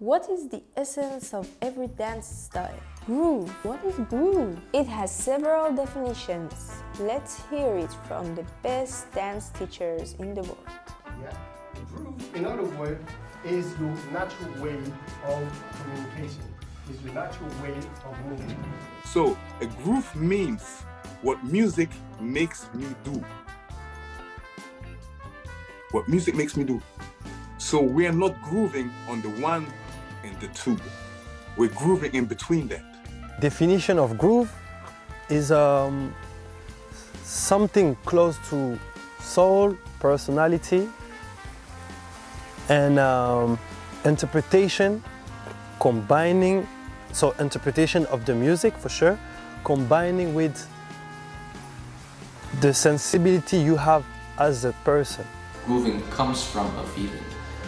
What is the essence of every dance style? Groove. What is groove? It has several definitions. Let's hear it from the best dance teachers in the world. Yeah. Groove, in other words, is your natural way of communication, is your natural way of moving. So, a groove means what music makes me do. What music makes me do. So we're not grooving on the 1 and the 2. We're grooving in between that. Definition of groove is something close to soul, personality, and interpretation, combining, so interpretation of the music for sure, combining with the sensibility you have as a person. Grooving comes from a feeling,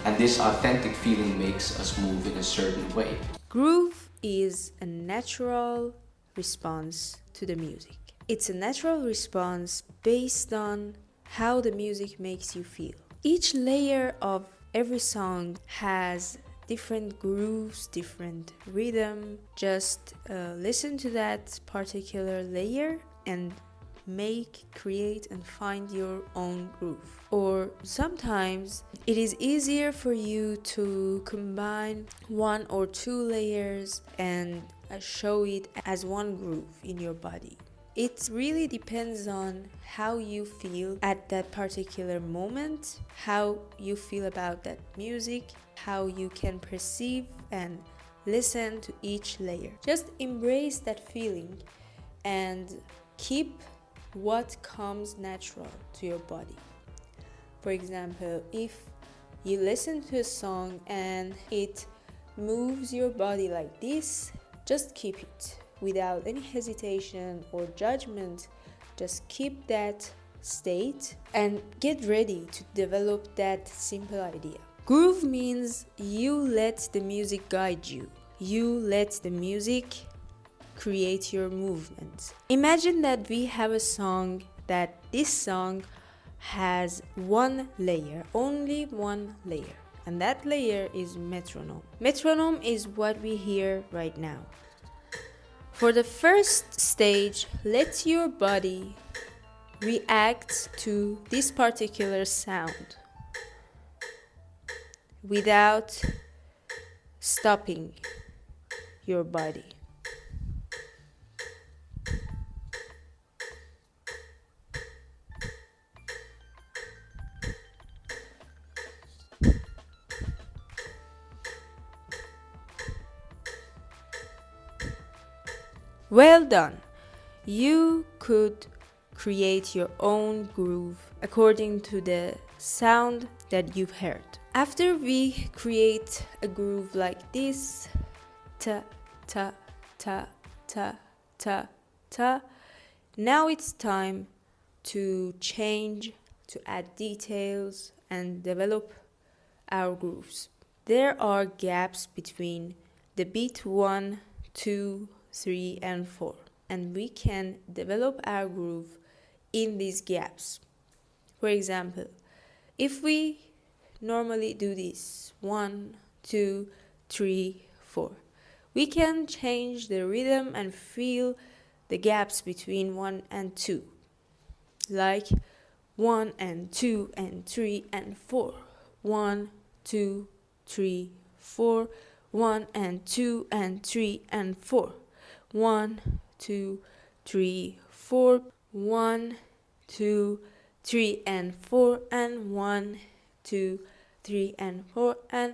and this authentic feeling makes us move in a certain way. Groove is a natural response to the music. It's a natural response based on how the music makes you feel. Each layer of every song has different grooves, different rhythm. Just listen to that particular layer and create and find your own groove. Or sometimes it is easier for you to combine 1 or 2 layers and show it as one groove in your body. It really depends on how you feel at that particular moment, how you feel about that music, how you can perceive and listen to each layer. Just embrace that feeling and keep what comes natural to your body. For example, if you listen to a song and it moves your body like this, just keep it without any hesitation or judgment. Just keep that state and get ready to develop that simple idea. Groove means you let the music guide you. You let the music create your movements. Imagine that we have a song that this song has 1 layer, only 1 layer, and that layer is metronome. Metronome is what we hear right now. For the first stage, let your body react to this particular sound without stopping your body. Well done! You could create your own groove according to the sound that you've heard. After we create a groove like this, ta, ta, ta, ta, ta, ta, now it's time to change, to add details and develop our grooves. There are gaps between the beat 1, 2, 3 and 4, and we can develop our groove in these gaps. For example, if we normally do this 1, 2, 3, 4, we can change the rhythm and feel the gaps between 1 and 2, like 1 and 2 and 3 and 4, 1, 2, 3, 4, 1 and 2 and 3 and 4. 1, 2, 3, 4, 1, 2, 3 and 4, and 1, 2, 3 and 4, and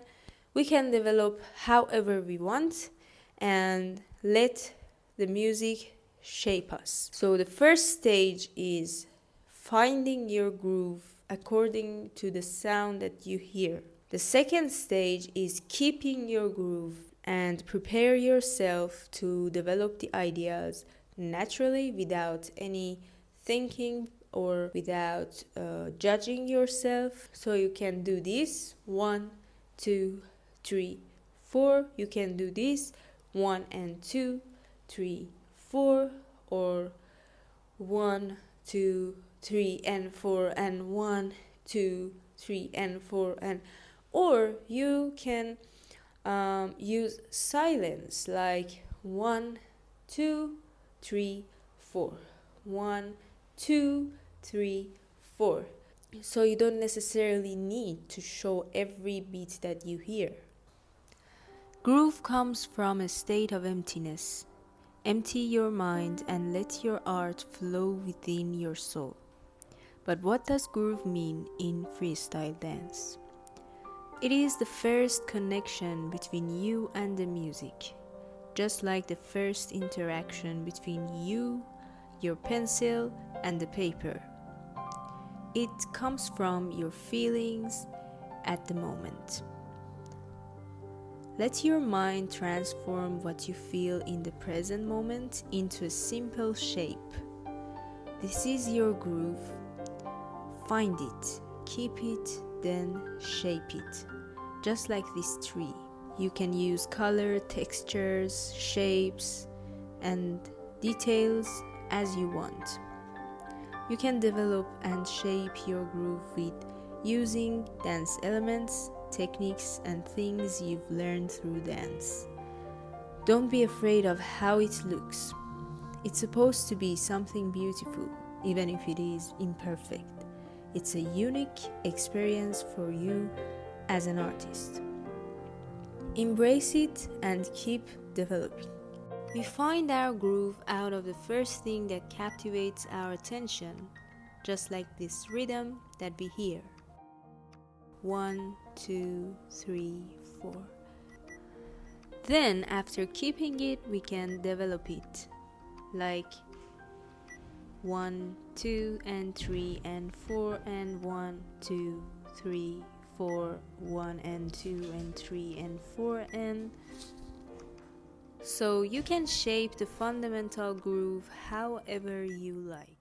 we can develop however we want and let the music shape us. So the first stage is finding your groove according to the sound that you hear. The second stage is keeping your groove and prepare yourself to develop the ideas naturally without any thinking or without judging yourself. So you can do this 1, 2, 3, 4. You can do this 1 and 2, 3, 4, or 1, 2, 3 and 4 and 1, 2, 3 and 4 and or you can use silence like 1, 2, 3, 4. 1, 2, 3, 4. So you don't necessarily need to show every beat that you hear. Groove comes from a state of emptiness. Empty your mind and let your art flow within your soul. But what does groove mean in freestyle dance? It is the first connection between you and the music, just like the first interaction between you, your pencil, and the paper. It comes from your feelings at the moment. Let your mind transform what you feel in the present moment into a simple shape. This is your groove. Find it, keep it, then shape it. Just like this tree. You can use color, textures, shapes, and details as you want. You can develop and shape your groove with using dance elements, techniques, and things you've learned through dance. Don't be afraid of how it looks. It's supposed to be something beautiful, even if it is imperfect. It's a unique experience for you as an artist. Embrace it and keep developing. We find our groove out of the first thing that captivates our attention, just like this rhythm that we hear. 1, 2, 3, 4. Then, after keeping it, we can develop it, like 1, 2, and 3, and 4, and 1, 2, 3, 4, 1, and 2, and 3, and 4, and so you can shape the fundamental groove however you like.